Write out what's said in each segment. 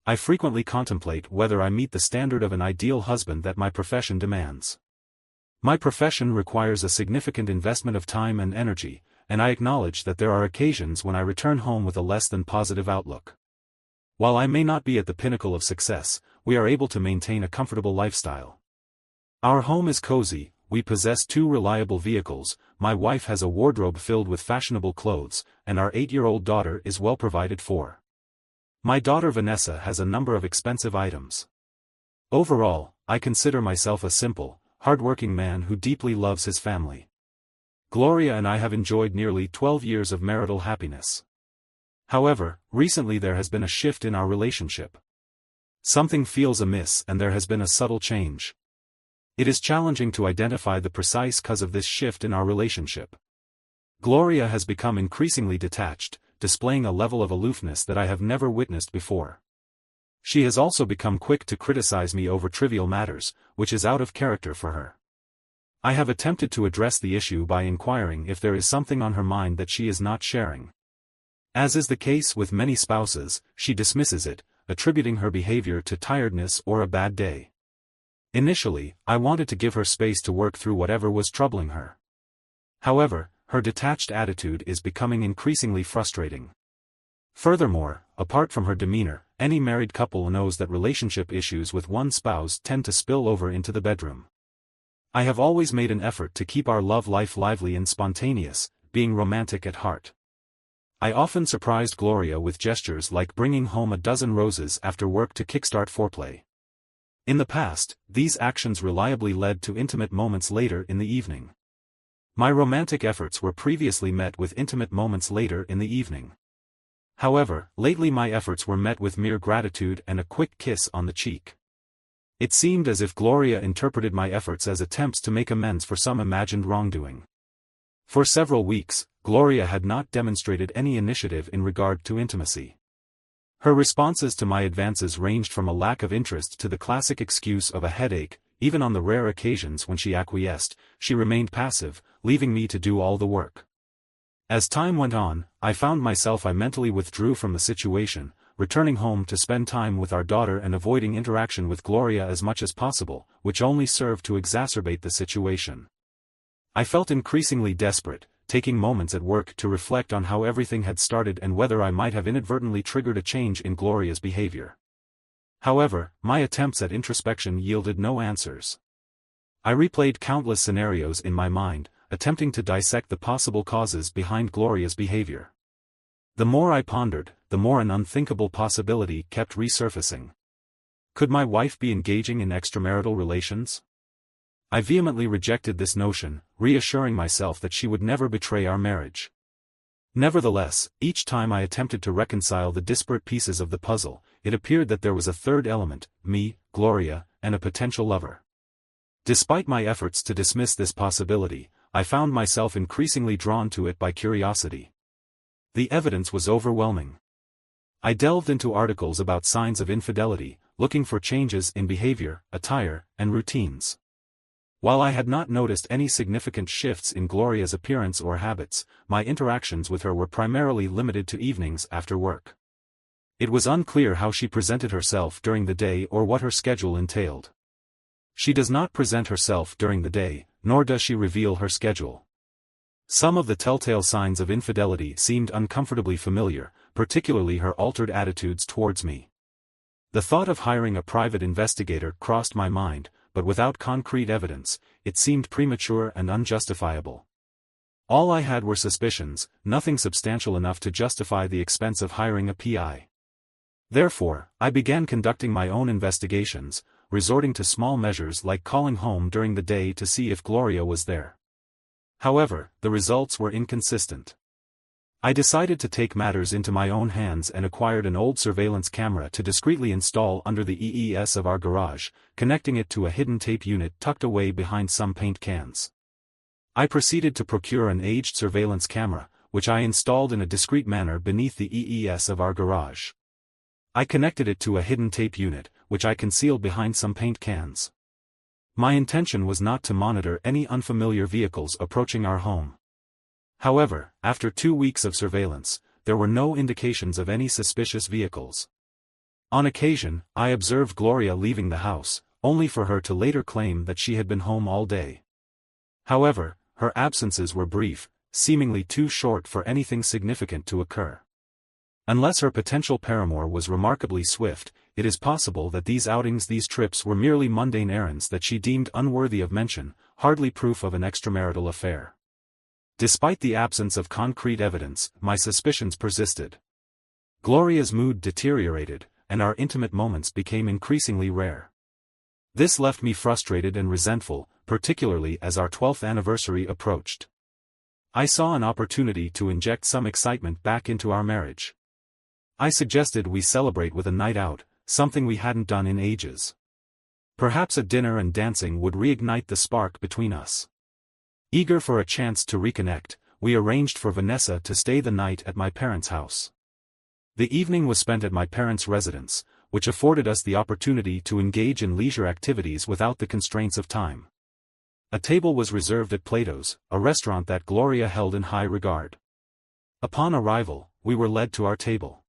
I frequently contemplate whether I meet the standard of an ideal husband that my profession demands. My profession requires a significant investment of time and energy, and I acknowledge that there are occasions when I return home with a less than positive outlook. While I may not be at the pinnacle of success, we are able to maintain a comfortable lifestyle. Our home is cozy, we possess 2 reliable vehicles, my wife has a wardrobe filled with fashionable clothes, and our 8-year-old daughter is well provided for. My daughter Vanessa has a number of expensive items. Overall, I consider myself a simple, hard-working man who deeply loves his family. Gloria and I have enjoyed nearly 12 years of marital happiness. However, recently there has been a shift in our relationship. Something feels amiss and there has been a subtle change. It is challenging to identify the precise cause of this shift in our relationship. Gloria has become increasingly detached, displaying a level of aloofness that I have never witnessed before. She has also become quick to criticize me over trivial matters, which is out of character for her. I have attempted to address the issue by inquiring if there is something on her mind that she is not sharing. As is the case with many spouses, she dismisses it, attributing her behavior to tiredness or a bad day. Initially, I wanted to give her space to work through whatever was troubling her. However, her detached attitude is becoming increasingly frustrating. Furthermore, apart from her demeanor, any married couple knows that relationship issues with one spouse tend to spill over into the bedroom. I have always made an effort to keep our love life lively and spontaneous, being romantic at heart. I often surprised Gloria with gestures like bringing home a dozen roses after work to kickstart foreplay. In the past, these actions reliably led to intimate moments later in the evening. My romantic efforts were previously met with intimate moments later in the evening. However, lately my efforts were met with mere gratitude and a quick kiss on the cheek. It seemed as if Gloria interpreted my efforts as attempts to make amends for some imagined wrongdoing. For several weeks, Gloria had not demonstrated any initiative in regard to intimacy. Her responses to my advances ranged from a lack of interest to the classic excuse of a headache. Even on the rare occasions when she acquiesced, she remained passive, leaving me to do all the work. As time went on, I found myself I mentally withdrew from the situation, returning home to spend time with our daughter and avoiding interaction with Gloria as much as possible, which only served to exacerbate the situation. I felt increasingly desperate, taking moments at work to reflect on how everything had started and whether I might have inadvertently triggered a change in Gloria's behavior. However, my attempts at introspection yielded no answers. I replayed countless scenarios in my mind, attempting to dissect the possible causes behind Gloria's behavior. The more I pondered, the more an unthinkable possibility kept resurfacing. Could my wife be engaging in extramarital relations? I vehemently rejected this notion, reassuring myself that she would never betray our marriage. Nevertheless, each time I attempted to reconcile the disparate pieces of the puzzle, it appeared that there was a third element, me, Gloria, and a potential lover. Despite my efforts to dismiss this possibility, I found myself increasingly drawn to it by curiosity. The evidence was overwhelming. I delved into articles about signs of infidelity, looking for changes in behavior, attire, and routines. While I had not noticed any significant shifts in Gloria's appearance or habits, my interactions with her were primarily limited to evenings after work. It was unclear how she presented herself during the day or what her schedule entailed. She does not present herself during the day, nor does she reveal her schedule. Some of the telltale signs of infidelity seemed uncomfortably familiar, particularly her altered attitudes towards me. The thought of hiring a private investigator crossed my mind, but without concrete evidence, it seemed premature and unjustifiable. All I had were suspicions, nothing substantial enough to justify the expense of hiring a PI. Therefore, I began conducting my own investigations, resorting to small measures like calling home during the day to see if Gloria was there. However, the results were inconsistent. I decided to take matters into my own hands and acquired an old surveillance camera to discreetly install under the EES of our garage, connecting it to a hidden tape unit tucked away behind some paint cans. I proceeded to procure an aged surveillance camera, which I installed in a discreet manner beneath the EES of our garage. I connected it to a hidden tape unit, which I concealed behind some paint cans. My intention was not to monitor any unfamiliar vehicles approaching our home. However, after 2 weeks of surveillance, there were no indications of any suspicious vehicles. On occasion, I observed Gloria leaving the house, only for her to later claim that she had been home all day. However, her absences were brief, seemingly too short for anything significant to occur. Unless her potential paramour was remarkably swift, it is possible that these trips were merely mundane errands that she deemed unworthy of mention, hardly proof of an extramarital affair. Despite the absence of concrete evidence, my suspicions persisted. Gloria's mood deteriorated, and our intimate moments became increasingly rare. This left me frustrated and resentful, particularly as our 12th anniversary approached. I saw an opportunity to inject some excitement back into our marriage. I suggested we celebrate with a night out, something we hadn't done in ages. Perhaps a dinner and dancing would reignite the spark between us. Eager for a chance to reconnect, we arranged for Vanessa to stay the night at my parents' house. The evening was spent at my parents' residence, which afforded us the opportunity to engage in leisure activities without the constraints of time. A table was reserved at Plato's, a restaurant that Gloria held in high regard. Upon arrival, we were led to our table.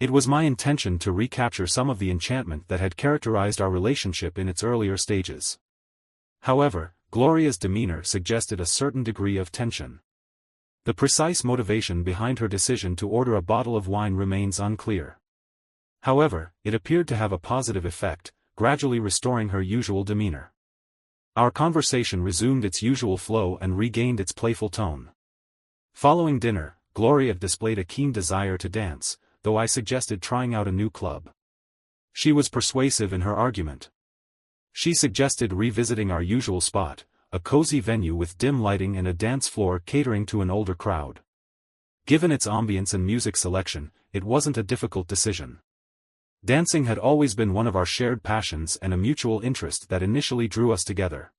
It was my intention to recapture some of the enchantment that had characterized our relationship in its earlier stages. However, Gloria's demeanor suggested a certain degree of tension. The precise motivation behind her decision to order a bottle of wine remains unclear. However, it appeared to have a positive effect, gradually restoring her usual demeanor. Our conversation resumed its usual flow and regained its playful tone. Following dinner, Gloria displayed a keen desire to dance, though I suggested trying out a new club. She was persuasive in her argument. She suggested revisiting our usual spot, a cozy venue with dim lighting and a dance floor catering to an older crowd. Given its ambience and music selection, it wasn't a difficult decision. Dancing had always been one of our shared passions and a mutual interest that initially drew us together.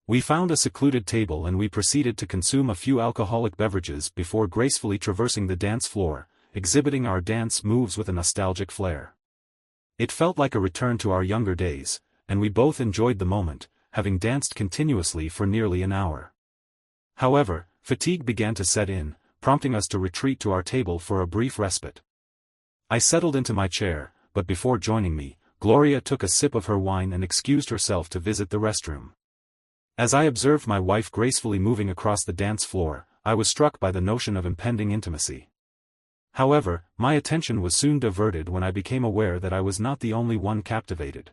We found a secluded table and we proceeded to consume a few alcoholic beverages before gracefully traversing the dance floor, exhibiting our dance moves with a nostalgic flair. It felt like a return to our younger days, and we both enjoyed the moment, having danced continuously for nearly an hour. However, fatigue began to set in, prompting us to retreat to our table for a brief respite. I settled into my chair, but before joining me, Gloria took a sip of her wine and excused herself to visit the restroom. As I observed my wife gracefully moving across the dance floor, I was struck by the notion of impending intimacy. However, my attention was soon diverted when I became aware that I was not the only one captivated.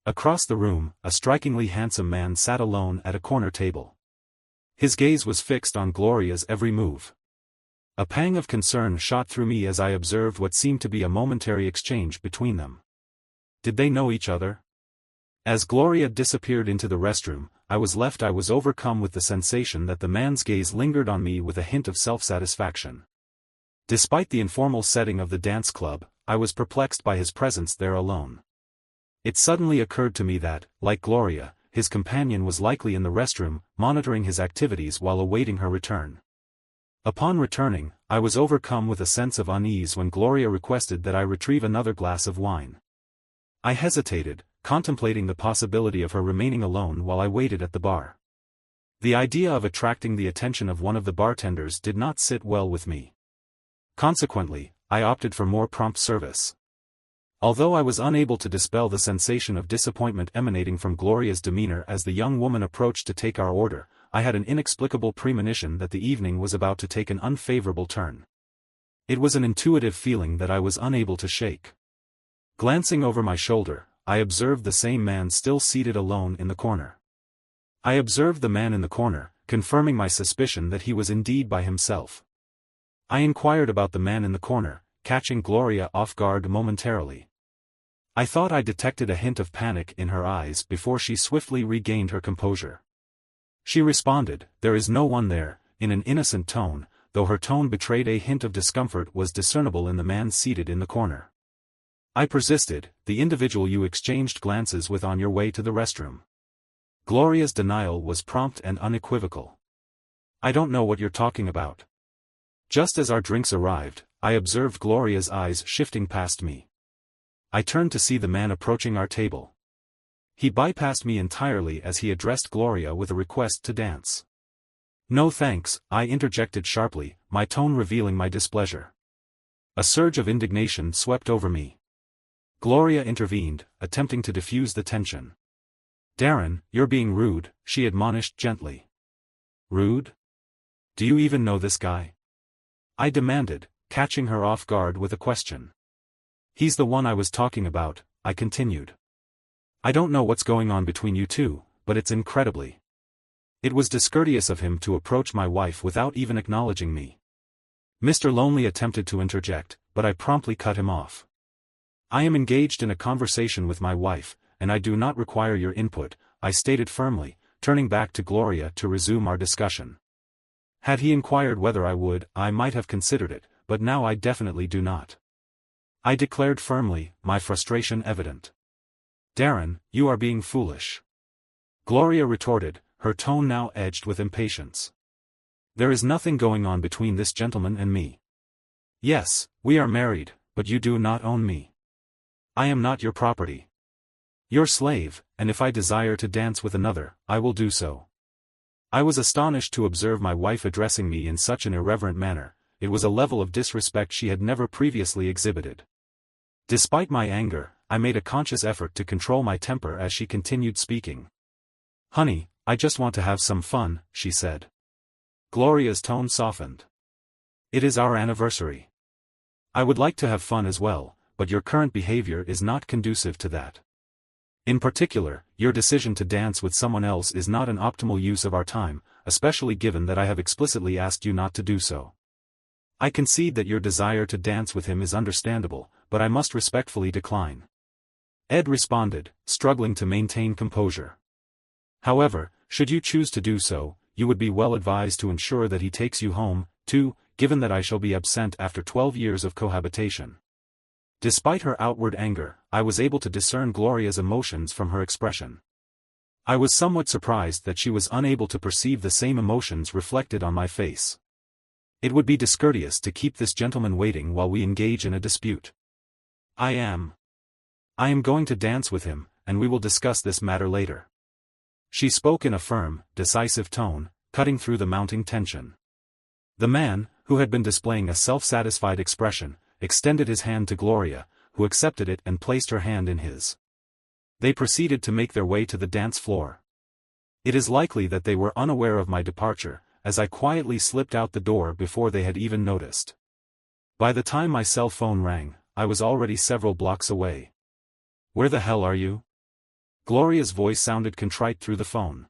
Across the room, a strikingly handsome man sat alone at a corner table. His gaze was fixed on Gloria's every move. A pang of concern shot through me as I observed what seemed to be a momentary exchange between them. Did they know each other? As Gloria disappeared into the restroom, I was overcome with the sensation that the man's gaze lingered on me with a hint of self-satisfaction. Despite the informal setting of the dance club, I was perplexed by his presence there alone. It suddenly occurred to me that, like Gloria, his companion was likely in the restroom, monitoring his activities while awaiting her return. Upon returning, I was overcome with a sense of unease when Gloria requested that I retrieve another glass of wine. I hesitated, contemplating the possibility of her remaining alone while I waited at the bar. The idea of attracting the attention of one of the bartenders did not sit well with me. Consequently, I opted for more prompt service. Although I was unable to dispel the sensation of disappointment emanating from Gloria's demeanor as the young woman approached to take our order, I had an inexplicable premonition that the evening was about to take an unfavorable turn. It was an intuitive feeling that I was unable to shake. Glancing over my shoulder, I observed the same man still seated alone in the corner. I observed the man in the corner, confirming my suspicion that he was indeed by himself. I inquired about the man in the corner, catching Gloria off guard momentarily. I thought I detected a hint of panic in her eyes before she swiftly regained her composure. She responded, "There is no one there," in an innocent tone, though her tone betrayed a hint of discomfort was discernible in the man seated in the corner. I persisted, "The individual you exchanged glances with on your way to the restroom." Gloria's denial was prompt and unequivocal. "I don't know what you're talking about." Just as our drinks arrived, I observed Gloria's eyes shifting past me. I turned to see the man approaching our table. He bypassed me entirely as he addressed Gloria with a request to dance. "No thanks," I interjected sharply, my tone revealing my displeasure. A surge of indignation swept over me. Gloria intervened, attempting to diffuse the tension. "Darren, you're being rude," she admonished gently. "Rude? Do you even know this guy?" I demanded, catching her off guard with a question. "He's the one I was talking about," I continued. "I don't know what's going on between you two, but it's incredibly. It was discourteous of him to approach my wife without even acknowledging me." Mr. Lonely attempted to interject, but I promptly cut him off. "I am engaged in a conversation with my wife, and I do not require your input," I stated firmly, turning back to Gloria to resume our discussion. Had he inquired whether I would, I might have considered it, but now I definitely do not. I declared firmly, my frustration evident. "Darren, you are being foolish," Gloria retorted, her tone now edged with impatience. "There is nothing going on between this gentleman and me. Yes, we are married, but you do not own me. I am not your property. Your slave, and if I desire to dance with another, I will do so." I was astonished to observe my wife addressing me in such an irreverent manner. It was a level of disrespect she had never previously exhibited. Despite my anger, I made a conscious effort to control my temper as she continued speaking. "Honey, I just want to have some fun," she said. Gloria's tone softened. "It is our anniversary. I would like to have fun as well, but your current behavior is not conducive to that. In particular, your decision to dance with someone else is not an optimal use of our time, especially given that I have explicitly asked you not to do so. I concede that your desire to dance with him is understandable, but I must respectfully decline." Ed responded, struggling to maintain composure. "However, should you choose to do so, you would be well advised to ensure that he takes you home, too, given that I shall be absent after 12 years of cohabitation." Despite her outward anger, I was able to discern Gloria's emotions from her expression. I was somewhat surprised that she was unable to perceive the same emotions reflected on my face. "It would be discourteous to keep this gentleman waiting while we engage in a dispute. I am going to dance with him, and we will discuss this matter later." She spoke in a firm, decisive tone, cutting through the mounting tension. The man, who had been displaying a self-satisfied expression, extended his hand to Gloria, who accepted it and placed her hand in his. They proceeded to make their way to the dance floor. It is likely that they were unaware of my departure, as I quietly slipped out the door before they had even noticed. By the time my cell phone rang, I was already several blocks away. "Where the hell are you?" Gloria's voice sounded contrite through the phone.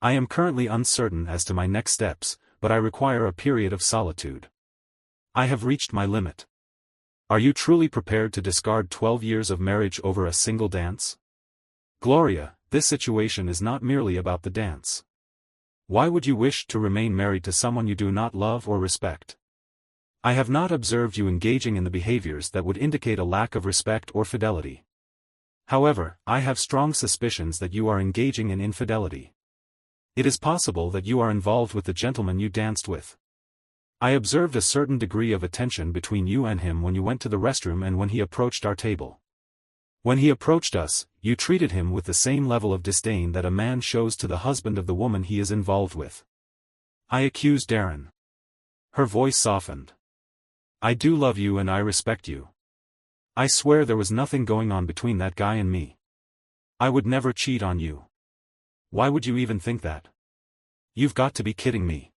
"I am currently uncertain as to my next steps, but I require a period of solitude. I have reached my limit." "Are you truly prepared to discard 12 years of marriage over a single dance?" "Gloria, this situation is not merely about the dance. Why would you wish to remain married to someone you do not love or respect? I have not observed you engaging in the behaviors that would indicate a lack of respect or fidelity. However, I have strong suspicions that you are engaging in infidelity. It is possible that you are involved with the gentleman you danced with. I observed a certain degree of attention between you and him when you went to the restroom and when he approached our table. When he approached us, you treated him with the same level of disdain that a man shows to the husband of the woman he is involved with." I accused Darren. Her voice softened. "I do love you and I respect you. I swear there was nothing going on between that guy and me. I would never cheat on you. Why would you even think that? You've got to be kidding me.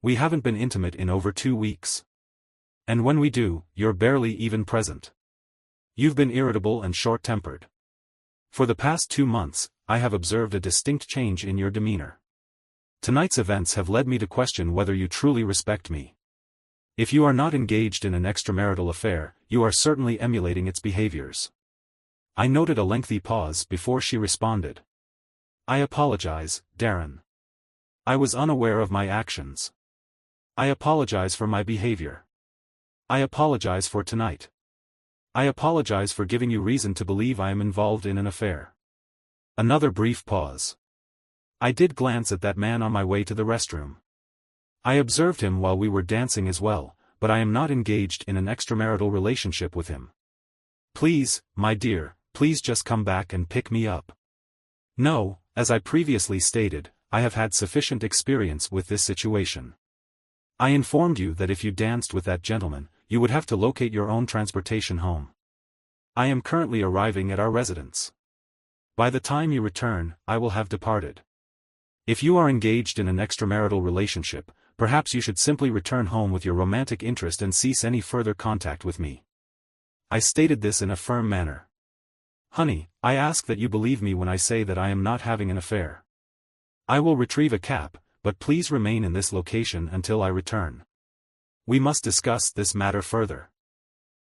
We haven't been intimate in over 2 weeks. And when we do, you're barely even present. You've been irritable and short-tempered. For the past 2 months, I have observed a distinct change in your demeanor. Tonight's events have led me to question whether you truly respect me. If you are not engaged in an extramarital affair, you are certainly emulating its behaviors." I noted a lengthy pause before she responded. "I apologize, Darren. I was unaware of my actions. I apologize for my behavior. I apologize for tonight. I apologize for giving you reason to believe I am involved in an affair." Another brief pause. I did glance at that man on my way to the restroom. I observed him while we were dancing as well, but I am not engaged in an extramarital relationship with him. Please, my dear, please just come back and pick me up. No, as I previously stated, I have had sufficient experience with this situation. I informed you that if you danced with that gentleman, you would have to locate your own transportation home. I am currently arriving at our residence. By the time you return, I will have departed. If you are engaged in an extramarital relationship, perhaps you should simply return home with your romantic interest and cease any further contact with me. I stated this in a firm manner. Honey, I ask that you believe me when I say that I am not having an affair. I will retrieve a cap, but please remain in this location until I return. We must discuss this matter further.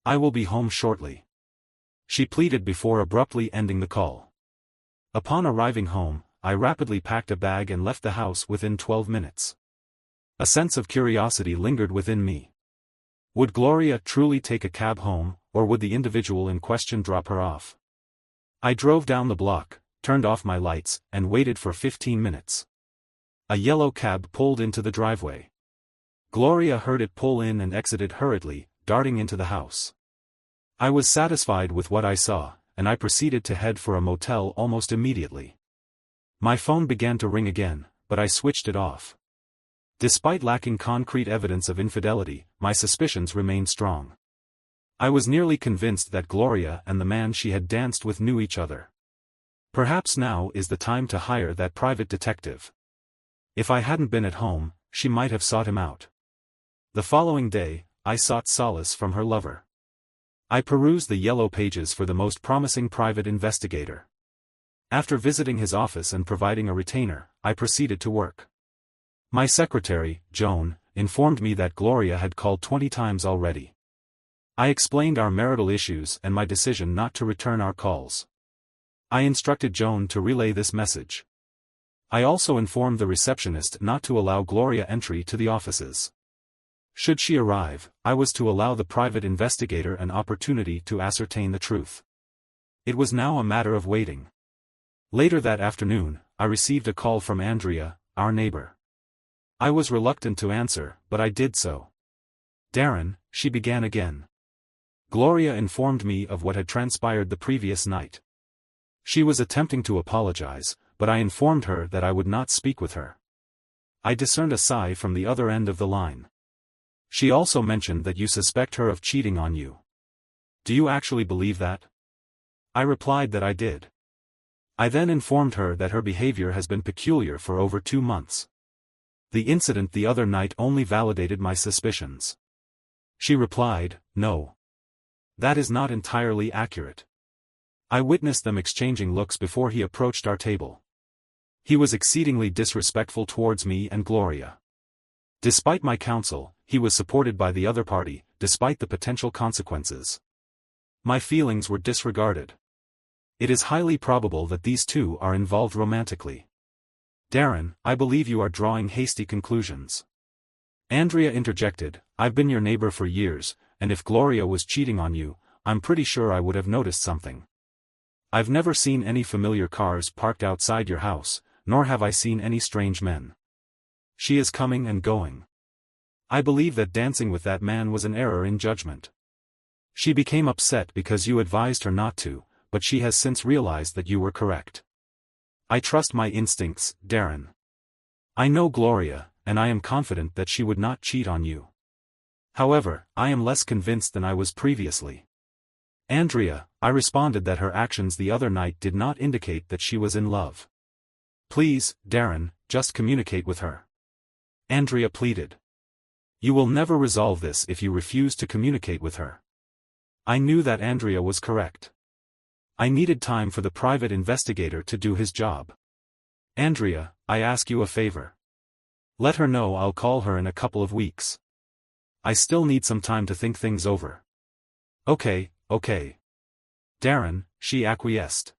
I will be home shortly. She pleaded before abruptly ending the call. Upon arriving home, I rapidly packed a bag and left the house within 12 minutes. A sense of curiosity lingered within me. Would Gloria truly take a cab home, or would the individual in question drop her off? I drove down the block, turned off my lights, and waited for 15 minutes. A yellow cab pulled into the driveway. Gloria heard it pull in and exited hurriedly, darting into the house. I was satisfied with what I saw, and I proceeded to head for a motel almost immediately. My phone began to ring again, but I switched it off. Despite lacking concrete evidence of infidelity, my suspicions remained strong. I was nearly convinced that Gloria and the man she had danced with knew each other. Perhaps now is the time to hire that private detective. If I hadn't been at home, she might have sought him out. The following day, I sought solace from her lover. I perused the yellow pages for the most promising private investigator. After visiting his office and providing a retainer, I proceeded to work. My secretary, Joan, informed me that Gloria had called 20 times already. I explained our marital issues and my decision not to return our calls. I instructed Joan to relay this message. I also informed the receptionist not to allow Gloria entry to the offices. Should she arrive, I was to allow the private investigator an opportunity to ascertain the truth. It was now a matter of waiting. Later that afternoon, I received a call from Andrea, our neighbor. I was reluctant to answer, but I did so. Darren, she began again. Gloria informed me of what had transpired the previous night. She was attempting to apologize, but I informed her that I would not speak with her. I discerned a sigh from the other end of the line. She also mentioned that you suspect her of cheating on you. Do you actually believe that? I replied that I did. I then informed her that her behavior has been peculiar for over 2 months. The incident the other night only validated my suspicions. She replied, no. That is not entirely accurate. I witnessed them exchanging looks before he approached our table. He was exceedingly disrespectful towards me and Gloria. Despite my counsel, he was supported by the other party, despite the potential consequences. My feelings were disregarded. It is highly probable that these two are involved romantically. Darren, I believe you are drawing hasty conclusions. Andrea interjected, I've been your neighbor for years, and if Gloria was cheating on you, I'm pretty sure I would have noticed something. I've never seen any familiar cars parked outside your house, nor have I seen any strange men. She is coming and going. I believe that dancing with that man was an error in judgment. She became upset because you advised her not to, but she has since realized that you were correct. I trust my instincts, Darren. I know Gloria, and I am confident that she would not cheat on you. However, I am less convinced than I was previously. Andrea, I responded that her actions the other night did not indicate that she was in love. Please, Darren, just communicate with her. Andrea pleaded. You will never resolve this if you refuse to communicate with her. I knew that Andrea was correct. I needed time for the private investigator to do his job. Andrea, I ask you a favor. Let her know I'll call her in a couple of weeks. I still need some time to think things over. Okay. Darren, she acquiesced.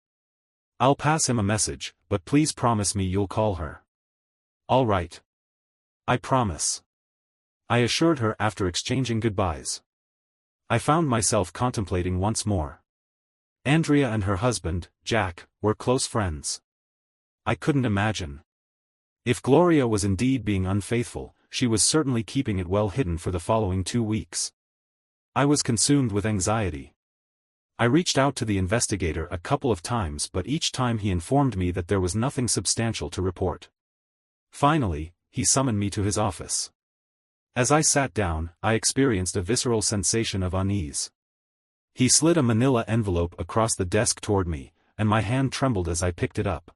I'll pass him a message, but please promise me you'll call her. All right. I promise. I assured her after exchanging goodbyes. I found myself contemplating once more. Andrea and her husband, Jack, were close friends. I couldn't imagine. If Gloria was indeed being unfaithful, she was certainly keeping it well hidden for the following 2 weeks. I was consumed with anxiety. I reached out to the investigator a couple of times, but each time he informed me that there was nothing substantial to report. Finally, he summoned me to his office. As I sat down, I experienced a visceral sensation of unease. He slid a manila envelope across the desk toward me, and my hand trembled as I picked it up.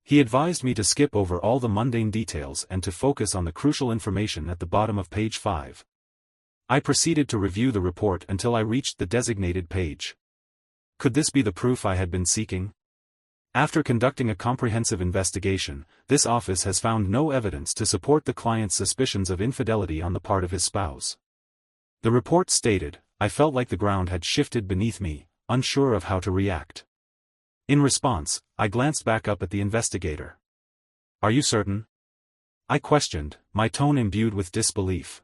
He advised me to skip over all the mundane details and to focus on the crucial information at the bottom of page 5. I proceeded to review the report until I reached the designated page. Could this be the proof I had been seeking? After conducting a comprehensive investigation, this office has found no evidence to support the client's suspicions of infidelity on the part of his spouse. The report stated, I felt like the ground had shifted beneath me, unsure of how to react. In response, I glanced back up at the investigator. Are you certain? I questioned, my tone imbued with disbelief.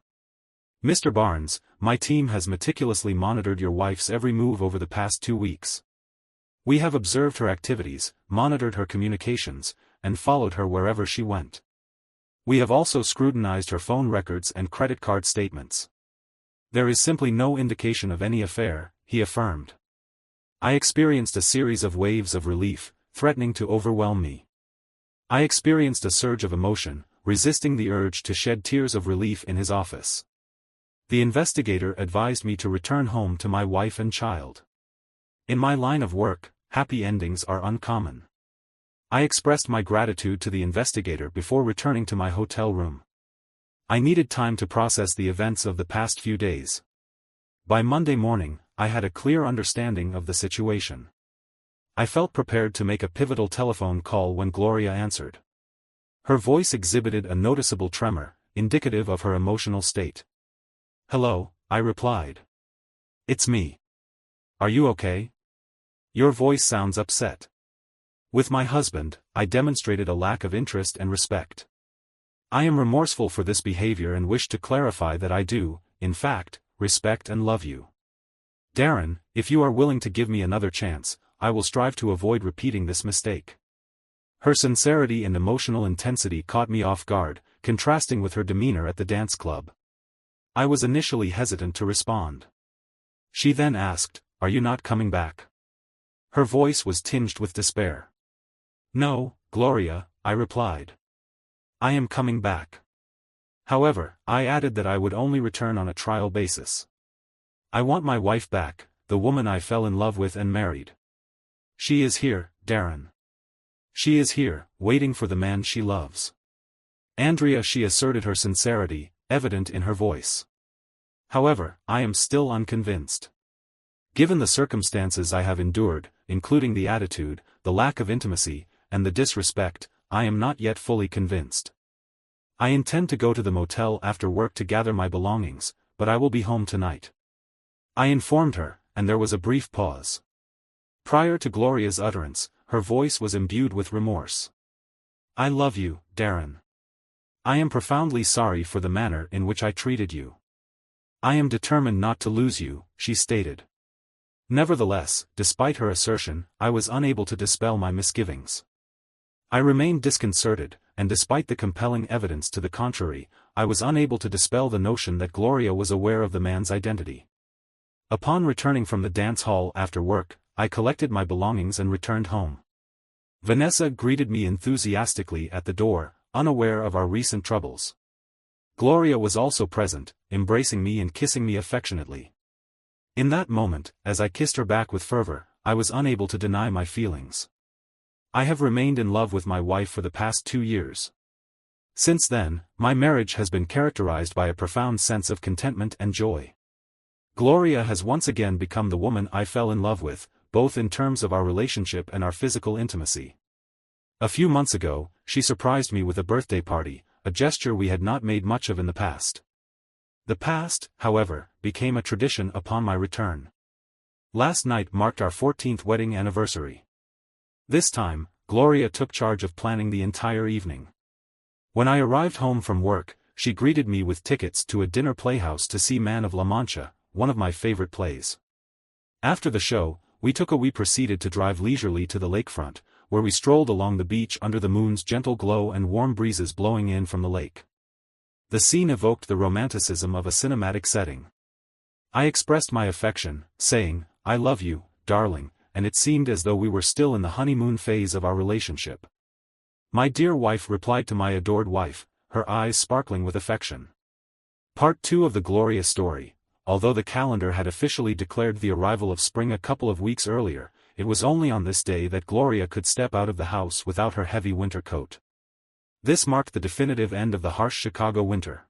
Mr. Barnes, my team has meticulously monitored your wife's every move over the past 2 weeks. We have observed her activities, monitored her communications, and followed her wherever she went. We have also scrutinized her phone records and credit card statements. There is simply no indication of any affair, he affirmed. I experienced a series of waves of relief, threatening to overwhelm me. I experienced a surge of emotion, resisting the urge to shed tears of relief in his office. The investigator advised me to return home to my wife and child. In my line of work, happy endings are uncommon. I expressed my gratitude to the investigator before returning to my hotel room. I needed time to process the events of the past few days. By Monday morning, I had a clear understanding of the situation. I felt prepared to make a pivotal telephone call when Gloria answered. Her voice exhibited a noticeable tremor, indicative of her emotional state. Hello, I replied. It's me. Are you okay? Your voice sounds upset. With my husband, I demonstrated a lack of interest and respect. I am remorseful for this behavior and wish to clarify that I do, in fact, respect and love you. Darren, if you are willing to give me another chance, I will strive to avoid repeating this mistake. Her sincerity and emotional intensity caught me off guard, contrasting with her demeanor at the dance club. I was initially hesitant to respond. She then asked, "Are you not coming back?" Her voice was tinged with despair. "No, Gloria," I replied. "I am coming back." However, I added that I would only return on a trial basis. I want my wife back, the woman I fell in love with and married. She is here, Darren. She is here, waiting for the man she loves. Andrea, she asserted, her sincerity, evident in her voice. However, I am still unconvinced. Given the circumstances I have endured, including the attitude, the lack of intimacy, and the disrespect, I am not yet fully convinced. I intend to go to the motel after work to gather my belongings, but I will be home tonight. I informed her, and there was a brief pause. Prior to Gloria's utterance, her voice was imbued with remorse. I love you, Darren. I am profoundly sorry for the manner in which I treated you. I am determined not to lose you, she stated. Nevertheless, despite her assertion, I was unable to dispel my misgivings. I remained disconcerted, and despite the compelling evidence to the contrary, I was unable to dispel the notion that Gloria was aware of the man's identity. Upon returning from the dance hall after work, I collected my belongings and returned home. Vanessa greeted me enthusiastically at the door, unaware of our recent troubles. Gloria was also present, embracing me and kissing me affectionately. In that moment, as I kissed her back with fervor, I was unable to deny my feelings. I have remained in love with my wife for the past 2 years. Since then, my marriage has been characterized by a profound sense of contentment and joy. Gloria has once again become the woman I fell in love with, both in terms of our relationship and our physical intimacy. A few months ago, she surprised me with a birthday party, a gesture we had not made much of in the past. The past, however, became a tradition upon my return. Last night marked our 14th wedding anniversary. This time, Gloria took charge of planning the entire evening. When I arrived home from work, she greeted me with tickets to a dinner playhouse to see Man of La Mancha, one of my favorite plays. After the show, we proceeded to drive leisurely to the lakefront, where we strolled along the beach under the moon's gentle glow and warm breezes blowing in from the lake. The scene evoked the romanticism of a cinematic setting. I expressed my affection, saying, "I love you, darling," and it seemed as though we were still in the honeymoon phase of our relationship. My dear wife replied to my adored wife, her eyes sparkling with affection. Part 2 of the Gloria story, although the calendar had officially declared the arrival of spring a couple of weeks earlier, it was only on this day that Gloria could step out of the house without her heavy winter coat. This marked the definitive end of the harsh Chicago winter.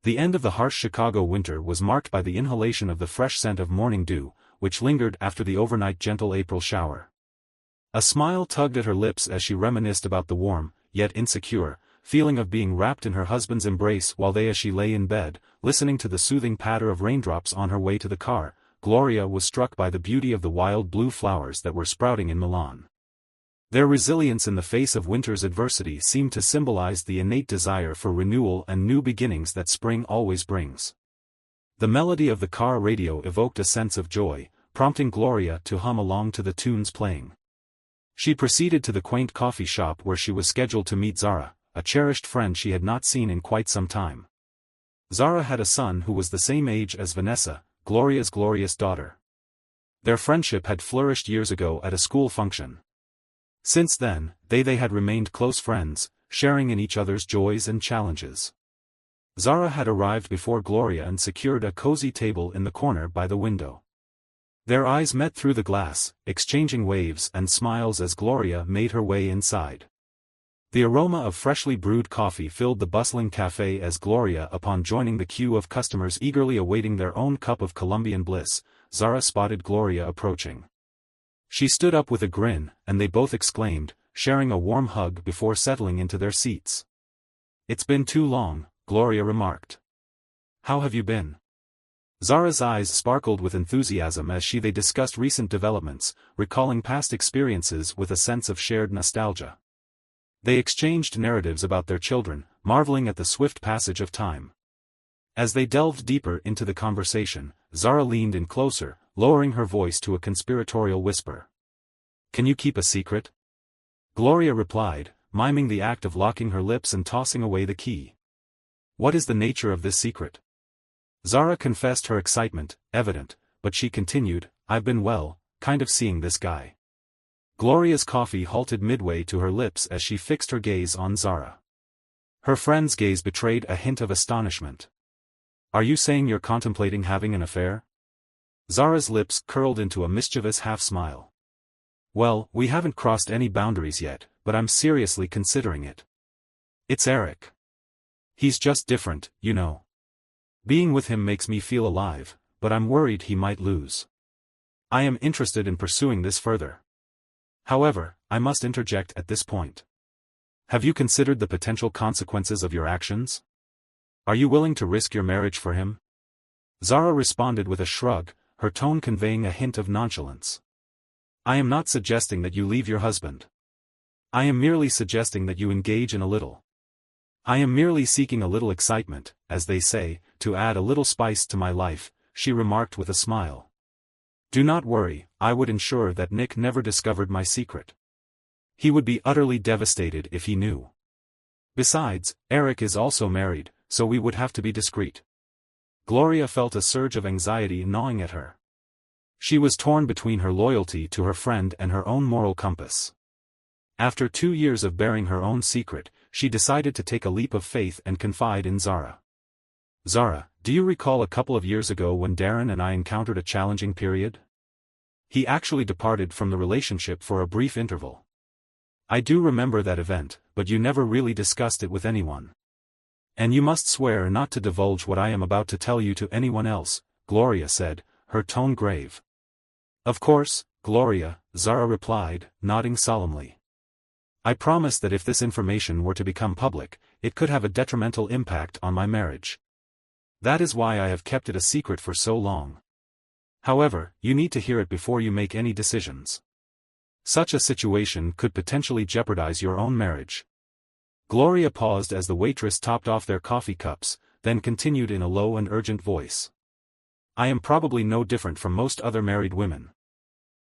The end of the harsh Chicago winter was marked by the inhalation of the fresh scent of morning dew, which lingered after the overnight gentle April shower. A smile tugged at her lips as she reminisced about the warm, yet insecure, feeling of being wrapped in her husband's embrace while as she lay in bed, listening to the soothing patter of raindrops on her way to the car. Gloria was struck by the beauty of the wild blue flowers that were sprouting in Milan. Their resilience in the face of winter's adversity seemed to symbolize the innate desire for renewal and new beginnings that spring always brings. The melody of the car radio evoked a sense of joy, prompting Gloria to hum along to the tunes playing. She proceeded to the quaint coffee shop where she was scheduled to meet Zara, a cherished friend she had not seen in quite some time. Zara had a son who was the same age as Vanessa, Gloria's glorious daughter. Their friendship had flourished years ago at a school function. Since then, they had remained close friends, sharing in each other's joys and challenges. Zara had arrived before Gloria and secured a cozy table in the corner by the window. Their eyes met through the glass, exchanging waves and smiles as Gloria made her way inside. The aroma of freshly brewed coffee filled the bustling cafe as Gloria, upon joining the queue of customers eagerly awaiting their own cup of Colombian bliss, Zara spotted Gloria approaching. She stood up with a grin, and they both exclaimed, sharing a warm hug before settling into their seats. "It's been too long," Gloria remarked. "How have you been?" Zara's eyes sparkled with enthusiasm as they discussed recent developments, recalling past experiences with a sense of shared nostalgia. They exchanged narratives about their children, marveling at the swift passage of time. As they delved deeper into the conversation, Zara leaned in closer, lowering her voice to a conspiratorial whisper. "Can you keep a secret?" Gloria replied, miming the act of locking her lips and tossing away the key. "What is the nature of this secret?" Zara confessed her excitement, evident, but she continued, "I've been kind of seeing this guy." Gloria's coffee halted midway to her lips as she fixed her gaze on Zara. Her friend's gaze betrayed a hint of astonishment. "Are you saying you're contemplating having an affair?" Zara's lips curled into a mischievous half-smile. "Well, we haven't crossed any boundaries yet, but I'm seriously considering it. It's Eric. He's just different, you know. Being with him makes me feel alive, but I'm worried he might lose. I am interested in pursuing this further. However, I must interject at this point. Have you considered the potential consequences of your actions? Are you willing to risk your marriage for him?" Zara responded with a shrug, her tone conveying a hint of nonchalance. "I am not suggesting that you leave your husband. I am merely suggesting that you engage in a little. I am merely seeking a little excitement, as they say, to add a little spice to my life," she remarked with a smile. "Do not worry, I would ensure that Nick never discovered my secret. He would be utterly devastated if he knew. Besides, Eric is also married, so we would have to be discreet." Gloria felt a surge of anxiety gnawing at her. She was torn between her loyalty to her friend and her own moral compass. After 2 years of bearing her own secret, she decided to take a leap of faith and confide in Zara. "Zara, do you recall a couple of years ago when Darren and I encountered a challenging period? He actually departed from the relationship for a brief interval. I do remember that event, but you never really discussed it with anyone. And you must swear not to divulge what I am about to tell you to anyone else," Gloria said, her tone grave. "Of course, Gloria," Zara replied, nodding solemnly. "I promise that if this information were to become public, it could have a detrimental impact on my marriage. That is why I have kept it a secret for so long. However, you need to hear it before you make any decisions. Such a situation could potentially jeopardize your own marriage." Gloria paused as the waitress topped off their coffee cups, then continued in a low and urgent voice. "I am probably no different from most other married women.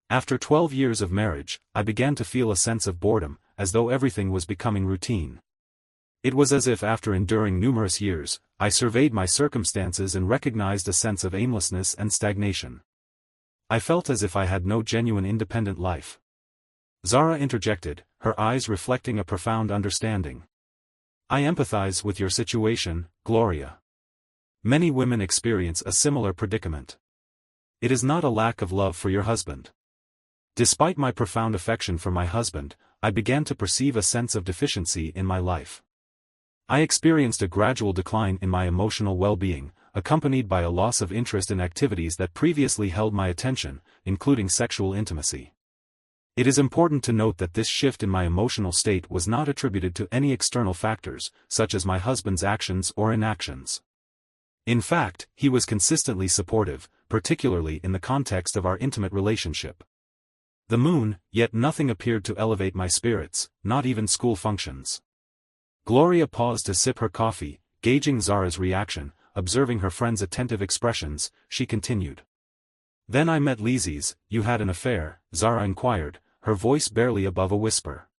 After 12 years of marriage, I began to feel a sense of boredom, as though everything was becoming routine. It was as if after enduring numerous years, I surveyed my circumstances and recognized a sense of aimlessness and stagnation. I felt as if I had no genuine independent life." Zara interjected, her eyes reflecting a profound understanding. "I empathize with your situation, Gloria. Many women experience a similar predicament. It is not a lack of love for your husband. Despite my profound affection for my husband, I began to perceive a sense of deficiency in my life. I experienced a gradual decline in my emotional well-being, accompanied by a loss of interest in activities that previously held my attention, including sexual intimacy. It is important to note that this shift in my emotional state was not attributed to any external factors, such as my husband's actions or inactions. In fact, he was consistently supportive, particularly in the context of our intimate relationship. The moon, yet nothing appeared to elevate my spirits, not even school functions. Gloria paused to sip her coffee, gauging Zara's reaction. Observing her friend's attentive expressions, she continued. Then I met Lizzie. You had an affair, Zara inquired, her voice barely above a whisper.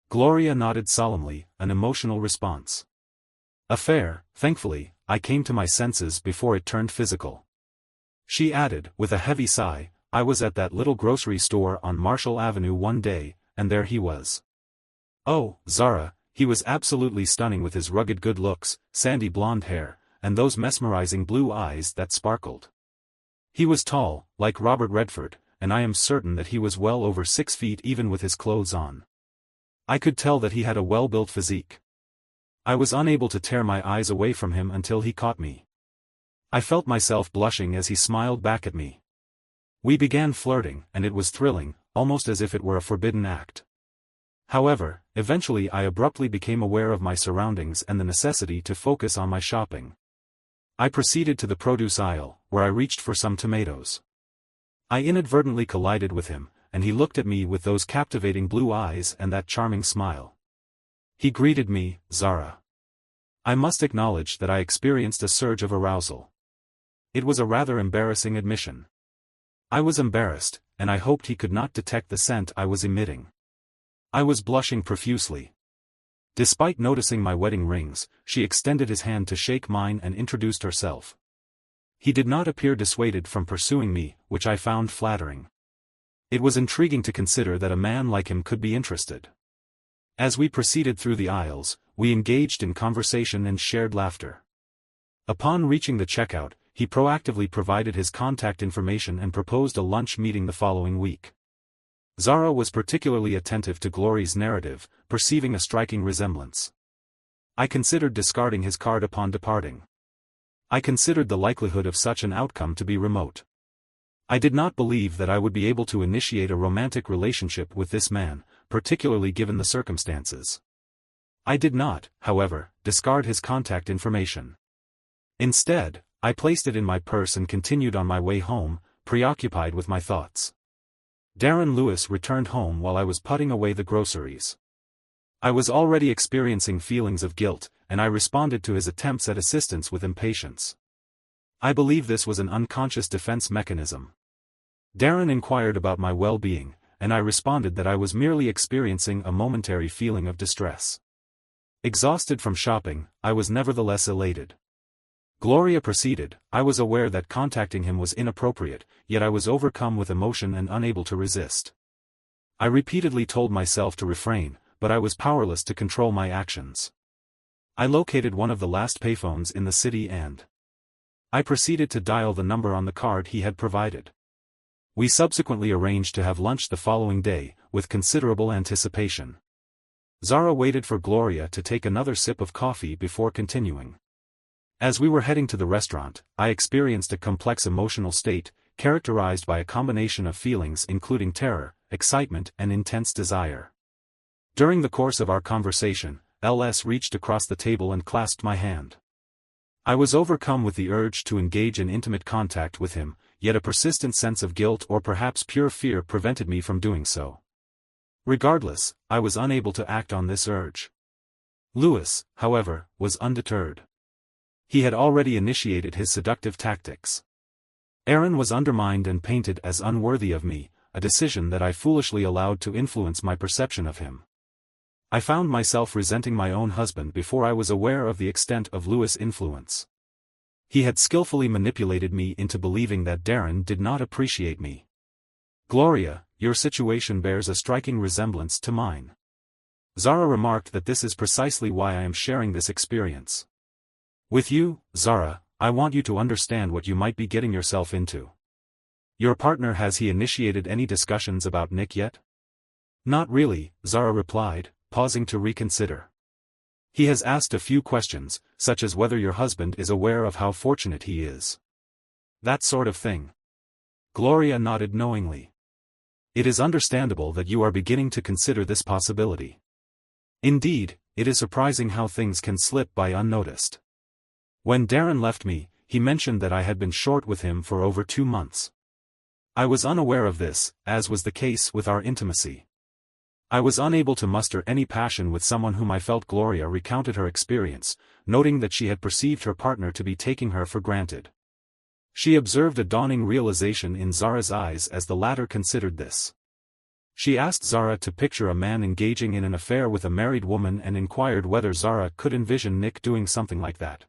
Gloria nodded solemnly, an emotional response. Affair, thankfully, I came to my senses before it turned physical. She added, with a heavy sigh, I was at that little grocery store on Marshall Avenue one day, and there he was. Oh, Zara, he was absolutely stunning with his rugged good looks, sandy blonde hair, and those mesmerizing blue eyes that sparkled. He was tall, like Robert Redford, and I am certain that he was well over 6 feet even with his clothes on. I could tell that he had a well-built physique. I was unable to tear my eyes away from him until he caught me. I felt myself blushing as he smiled back at me. We began flirting, and it was thrilling, almost as if it were a forbidden act. However, eventually I abruptly became aware of my surroundings and the necessity to focus on my shopping. I proceeded to the produce aisle, where I reached for some tomatoes. I inadvertently collided with him, and he looked at me with those captivating blue eyes and that charming smile. He greeted me, Zara. I must acknowledge that I experienced a surge of arousal. It was a rather embarrassing admission. I was embarrassed, and I hoped he could not detect the scent I was emitting. I was blushing profusely. Despite noticing my wedding rings, she extended his hand to shake mine and introduced herself. He did not appear dissuaded from pursuing me, which I found flattering. It was intriguing to consider that a man like him could be interested. As we proceeded through the aisles, we engaged in conversation and shared laughter. Upon reaching the checkout, he proactively provided his contact information and proposed a lunch meeting the following week. Zara was particularly attentive to Gloria's narrative, perceiving a striking resemblance. I considered discarding his card upon departing. I considered the likelihood of such an outcome to be remote. I did not believe that I would be able to initiate a romantic relationship with this man, particularly given the circumstances. I did not, however, discard his contact information. Instead, I placed it in my purse and continued on my way home, preoccupied with my thoughts. Darren Lewis returned home while I was putting away the groceries. I was already experiencing feelings of guilt, and I responded to his attempts at assistance with impatience. I believe this was an unconscious defense mechanism. Darren inquired about my well-being, and I responded that I was merely experiencing a momentary feeling of distress. Exhausted from shopping, I was nevertheless elated. Gloria proceeded, I was aware that contacting him was inappropriate, yet I was overcome with emotion and unable to resist. I repeatedly told myself to refrain, but I was powerless to control my actions. I located one of the last payphones in the city and I proceeded to dial the number on the card he had provided. We subsequently arranged to have lunch the following day, with considerable anticipation. Zara waited for Gloria to take another sip of coffee before continuing. As we were heading to the restaurant, I experienced a complex emotional state, characterized by a combination of feelings including terror, excitement and intense desire. During the course of our conversation, LS reached across the table and clasped my hand. I was overcome with the urge to engage in intimate contact with him, yet a persistent sense of guilt or perhaps pure fear prevented me from doing so. Regardless, I was unable to act on this urge. Lewis, however, was undeterred. He had already initiated his seductive tactics. Aaron was undermined and painted as unworthy of me, a decision that I foolishly allowed to influence my perception of him. I found myself resenting my own husband before I was aware of the extent of Lewis' influence. He had skillfully manipulated me into believing that Darren did not appreciate me. Gloria, your situation bears a striking resemblance to mine. Zara remarked that this is precisely why I am sharing this experience. With you, Zara, I want you to understand what you might be getting yourself into. Your partner, has he initiated any discussions about Nick yet? Not really, Zara replied, pausing to reconsider. He has asked a few questions, such as whether your husband is aware of how fortunate he is. That sort of thing. Gloria nodded knowingly. It is understandable that you are beginning to consider this possibility. Indeed, it is surprising how things can slip by unnoticed. When Darren left me, he mentioned that I had been short with him for over 2 months. I was unaware of this, as was the case with our intimacy. I was unable to muster any passion with someone whom I felt. Gloria recounted her experience, noting that she had perceived her partner to be taking her for granted. She observed a dawning realization in Zara's eyes as the latter considered this. She asked Zara to picture a man engaging in an affair with a married woman and inquired whether Zara could envision Nick doing something like that.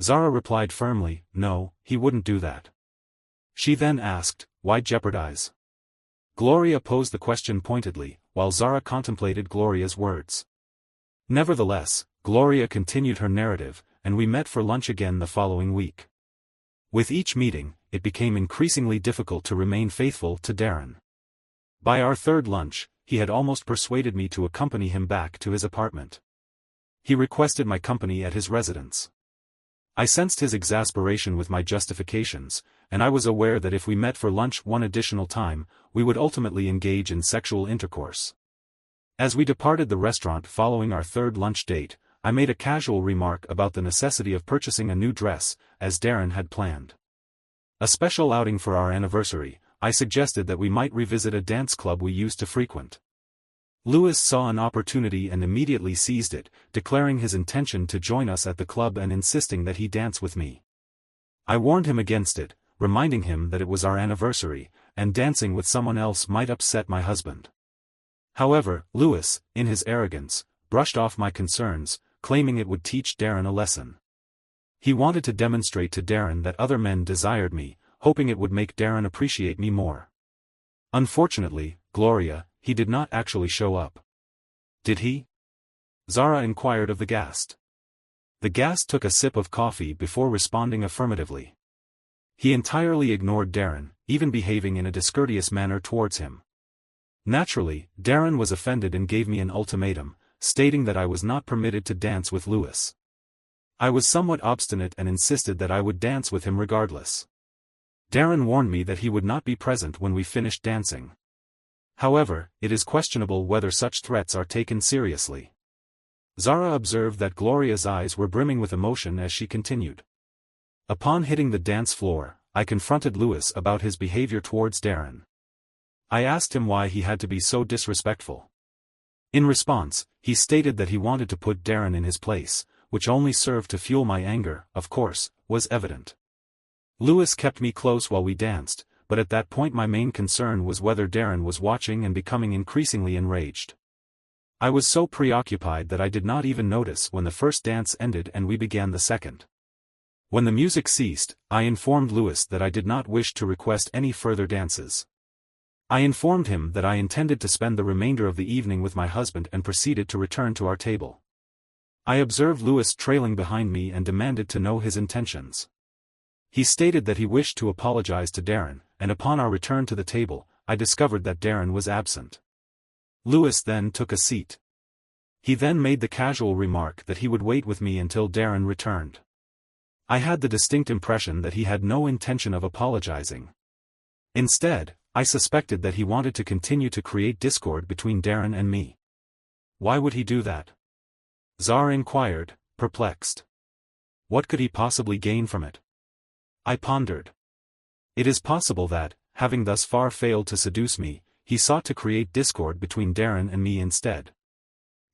Zara replied firmly, no, he wouldn't do that. She then asked, why jeopardize? Gloria posed the question pointedly, while Zara contemplated Gloria's words. Nevertheless, Gloria continued her narrative, and we met for lunch again the following week. With each meeting, it became increasingly difficult to remain faithful to Darren. By our third lunch, he had almost persuaded me to accompany him back to his apartment. He requested my company at his residence. I sensed his exasperation with my justifications, and I was aware that if we met for lunch one additional time, we would ultimately engage in sexual intercourse. As we departed the restaurant following our third lunch date, I made a casual remark about the necessity of purchasing a new dress, as Darren had planned a special outing for our anniversary. I suggested that we might revisit a dance club we used to frequent. Lewis saw an opportunity and immediately seized it, declaring his intention to join us at the club and insisting that he dance with me. I warned him against it, reminding him that it was our anniversary, and dancing with someone else might upset my husband. However, Lewis, in his arrogance, brushed off my concerns, claiming it would teach Darren a lesson. He wanted to demonstrate to Darren that other men desired me, hoping it would make Darren appreciate me more. Unfortunately, Gloria, he did not actually show up. Did he? Zara inquired of the guest. The guest took a sip of coffee before responding affirmatively. He entirely ignored Darren, even behaving in a discourteous manner towards him. Naturally, Darren was offended and gave me an ultimatum, stating that I was not permitted to dance with Lewis. I was somewhat obstinate and insisted that I would dance with him regardless. Darren warned me that he would not be present when we finished dancing. However, it is questionable whether such threats are taken seriously. Zara observed that Gloria's eyes were brimming with emotion as she continued. Upon hitting the dance floor, I confronted Lewis about his behavior towards Darren. I asked him why he had to be so disrespectful. In response, he stated that he wanted to put Darren in his place, which only served to fuel my anger, of course, was evident. Lewis kept me close while we danced, but at that point my main concern was whether Darren was watching and becoming increasingly enraged. I was so preoccupied that I did not even notice when the first dance ended and we began the second. When the music ceased, I informed Lewis that I did not wish to request any further dances. I informed him that I intended to spend the remainder of the evening with my husband and proceeded to return to our table. I observed Lewis trailing behind me and demanded to know his intentions. He stated that he wished to apologize to Darren, and upon our return to the table, I discovered that Darren was absent. Lewis then took a seat. He then made the casual remark that he would wait with me until Darren returned. I had the distinct impression that he had no intention of apologizing. Instead, I suspected that he wanted to continue to create discord between Darren and me. Why would he do that? Zara inquired, perplexed. What could he possibly gain from it? I pondered. It is possible that, having thus far failed to seduce me, he sought to create discord between Darren and me instead.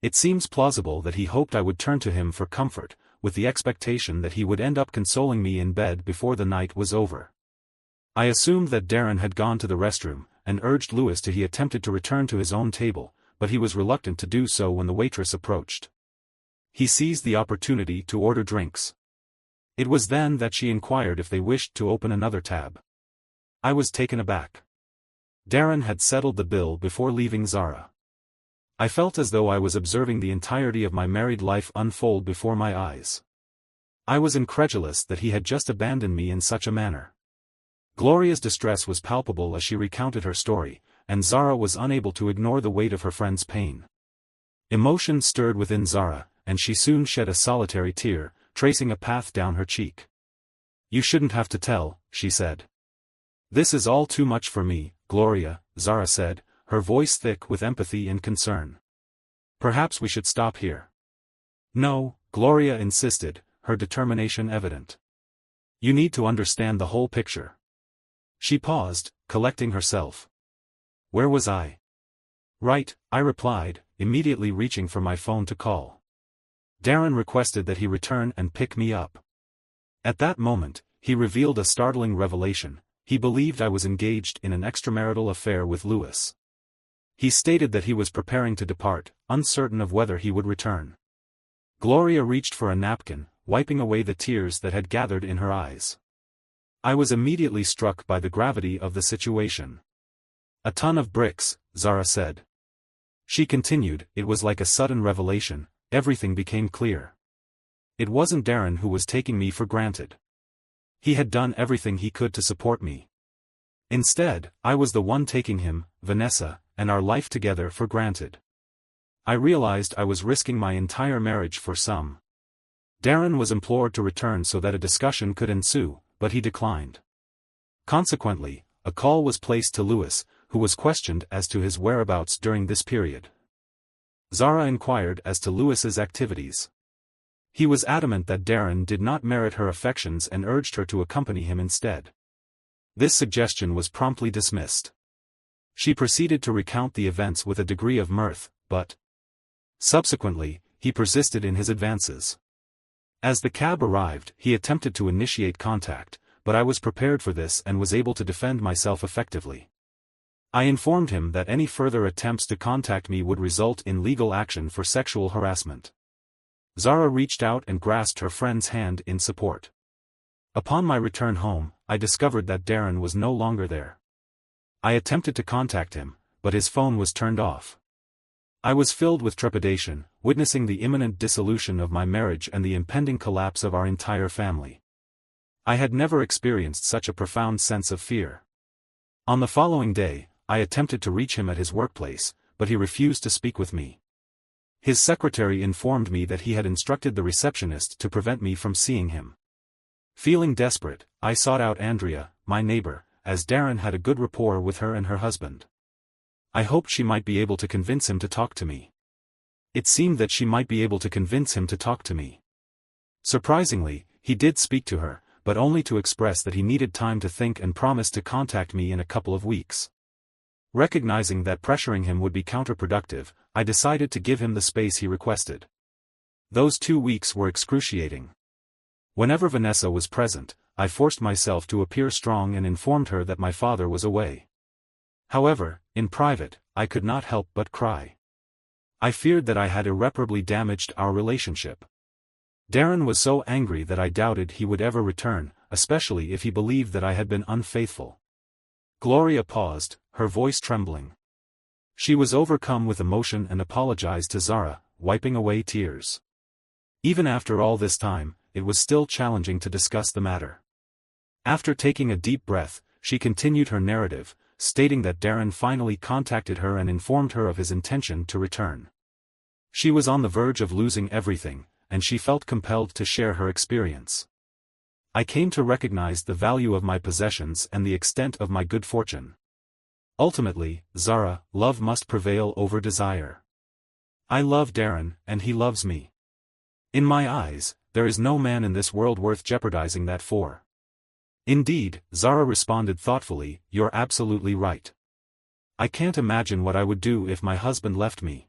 It seems plausible that he hoped I would turn to him for comfort, with the expectation that he would end up consoling me in bed before the night was over. I assumed that Darren had gone to the restroom, and urged Lewis till he attempted to return to his own table, but he was reluctant to do so when the waitress approached. He seized the opportunity to order drinks. It was then that she inquired if they wished to open another tab. I was taken aback. Darren had settled the bill before leaving Zara. I felt as though I was observing the entirety of my married life unfold before my eyes. I was incredulous that he had just abandoned me in such a manner. Gloria's distress was palpable as she recounted her story, and Zara was unable to ignore the weight of her friend's pain. Emotion stirred within Zara, and she soon shed a solitary tear, tracing a path down her cheek. "You shouldn't have to tell," she said. "This is all too much for me, Gloria," Zara said, her voice thick with empathy and concern. "Perhaps we should stop here." "No," Gloria insisted, her determination evident. "You need to understand the whole picture." She paused, collecting herself. "Where was I?" "Right," I replied, immediately reaching for my phone to call. Darren requested that he return and pick me up. At that moment, he revealed a startling revelation: he believed I was engaged in an extramarital affair with Lewis. He stated that he was preparing to depart, uncertain of whether he would return. Gloria reached for a napkin, wiping away the tears that had gathered in her eyes. I was immediately struck by the gravity of the situation. "A ton of bricks," Zara said. She continued, "It was like a sudden revelation, everything became clear. It wasn't Darren who was taking me for granted. He had done everything he could to support me. Instead, I was the one taking him, Vanessa, and our life together for granted. I realized I was risking my entire marriage for some." Darren was implored to return so that a discussion could ensue, but he declined. Consequently, a call was placed to Lewis, who was questioned as to his whereabouts during this period. Zara inquired as to Lewis's activities. He was adamant that Darren did not merit her affections and urged her to accompany him instead. This suggestion was promptly dismissed. She proceeded to recount the events with a degree of mirth, but subsequently, he persisted in his advances. As the cab arrived, he attempted to initiate contact, but I was prepared for this and was able to defend myself effectively. I informed him that any further attempts to contact me would result in legal action for sexual harassment. Zara reached out and grasped her friend's hand in support. Upon my return home, I discovered that Darren was no longer there. I attempted to contact him, but his phone was turned off. I was filled with trepidation, witnessing the imminent dissolution of my marriage and the impending collapse of our entire family. I had never experienced such a profound sense of fear. On the following day, I attempted to reach him at his workplace, but he refused to speak with me. His secretary informed me that he had instructed the receptionist to prevent me from seeing him. Feeling desperate, I sought out Andrea, my neighbor, as Darren had a good rapport with her and her husband. I hoped she might be able to convince him to talk to me. It seemed that she might be able to convince him to talk to me. Surprisingly, he did speak to her, but only to express that he needed time to think and promised to contact me in a couple of weeks. Recognizing that pressuring him would be counterproductive, I decided to give him the space he requested. Those 2 weeks were excruciating. Whenever Vanessa was present, I forced myself to appear strong and informed her that my father was away. However, in private, I could not help but cry. I feared that I had irreparably damaged our relationship. Darren was so angry that I doubted he would ever return, especially if he believed that I had been unfaithful. Gloria paused, her voice trembling. She was overcome with emotion and apologized to Zara, wiping away tears. Even after all this time, it was still challenging to discuss the matter. After taking a deep breath, she continued her narrative, stating that Darren finally contacted her and informed her of his intention to return. She was on the verge of losing everything, and she felt compelled to share her experience. I came to recognize the value of my possessions and the extent of my good fortune. Ultimately, Zara, love must prevail over desire. I love Darren, and he loves me. In my eyes, there is no man in this world worth jeopardizing that for. Indeed, Zara responded thoughtfully, "You're absolutely right. I can't imagine what I would do if my husband left me."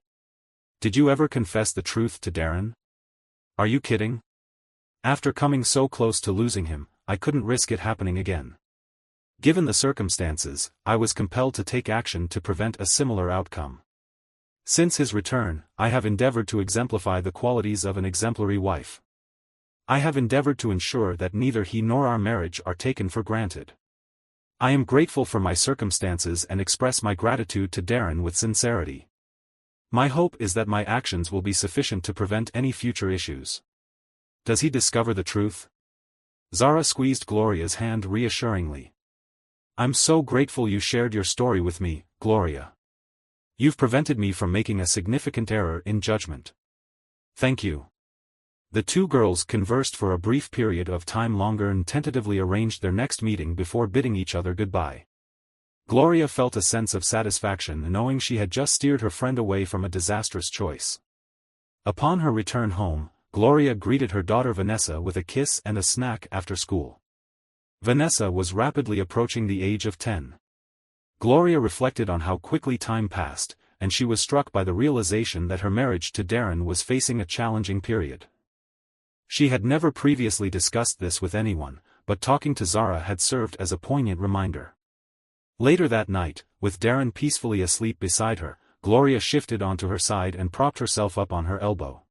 "Did you ever confess the truth to Darren?" "Are you kidding? After coming so close to losing him, I couldn't risk it happening again. Given the circumstances, I was compelled to take action to prevent a similar outcome. Since his return, I have endeavored to exemplify the qualities of an exemplary wife. I have endeavored to ensure that neither he nor our marriage are taken for granted. I am grateful for my circumstances and express my gratitude to Darren with sincerity. My hope is that my actions will be sufficient to prevent any future issues. Does he discover the truth? Zara squeezed Gloria's hand reassuringly. I'm so grateful you shared your story with me, Gloria. You've prevented me from making a significant error in judgment. Thank you. The two girls conversed for a brief period of time longer and tentatively arranged their next meeting before bidding each other goodbye. Gloria felt a sense of satisfaction knowing she had just steered her friend away from a disastrous choice. Upon her return home, Gloria greeted her daughter Vanessa with a kiss and a snack after school. Vanessa was rapidly approaching the age of 10. Gloria reflected on how quickly time passed, and she was struck by the realization that her marriage to Darren was facing a challenging period. She had never previously discussed this with anyone, but talking to Zara had served as a poignant reminder. Later that night, with Darren peacefully asleep beside her, Gloria shifted onto her side and propped herself up on her elbow.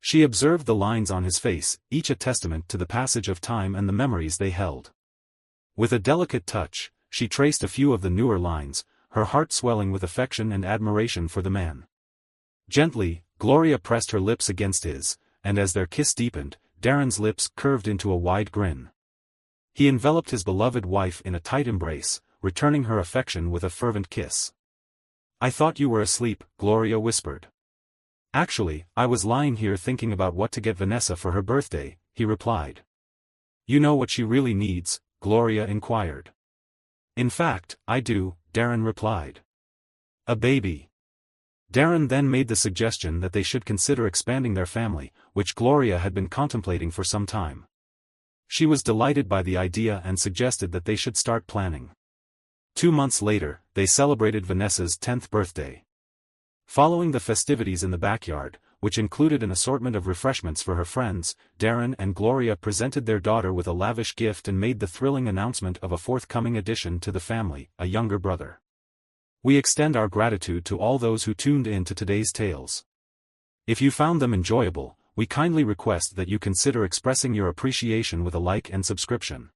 She observed the lines on his face, each a testament to the passage of time and the memories they held. With a delicate touch, she traced a few of the newer lines, her heart swelling with affection and admiration for the man. Gently, Gloria pressed her lips against his, and as their kiss deepened, Darren's lips curved into a wide grin. He enveloped his beloved wife in a tight embrace, returning her affection with a fervent kiss. I thought you were asleep, Gloria whispered. Actually, I was lying here thinking about what to get Vanessa for her birthday, he replied. You know what she really needs? Gloria inquired. In fact, I do, Darren replied. A baby. Darren then made the suggestion that they should consider expanding their family, which Gloria had been contemplating for some time. She was delighted by the idea and suggested that they should start planning. 2 months later, they celebrated Vanessa's 10th birthday. Following the festivities in the backyard, which included an assortment of refreshments for her friends, Darren and Gloria presented their daughter with a lavish gift and made the thrilling announcement of a forthcoming addition to the family, a younger brother. We extend our gratitude to all those who tuned in to today's tales. If you found them enjoyable, we kindly request that you consider expressing your appreciation with a like and subscription.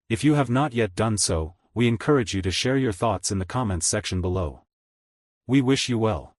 If you have not yet done so, we encourage you to share your thoughts in the comments section below. We wish you well.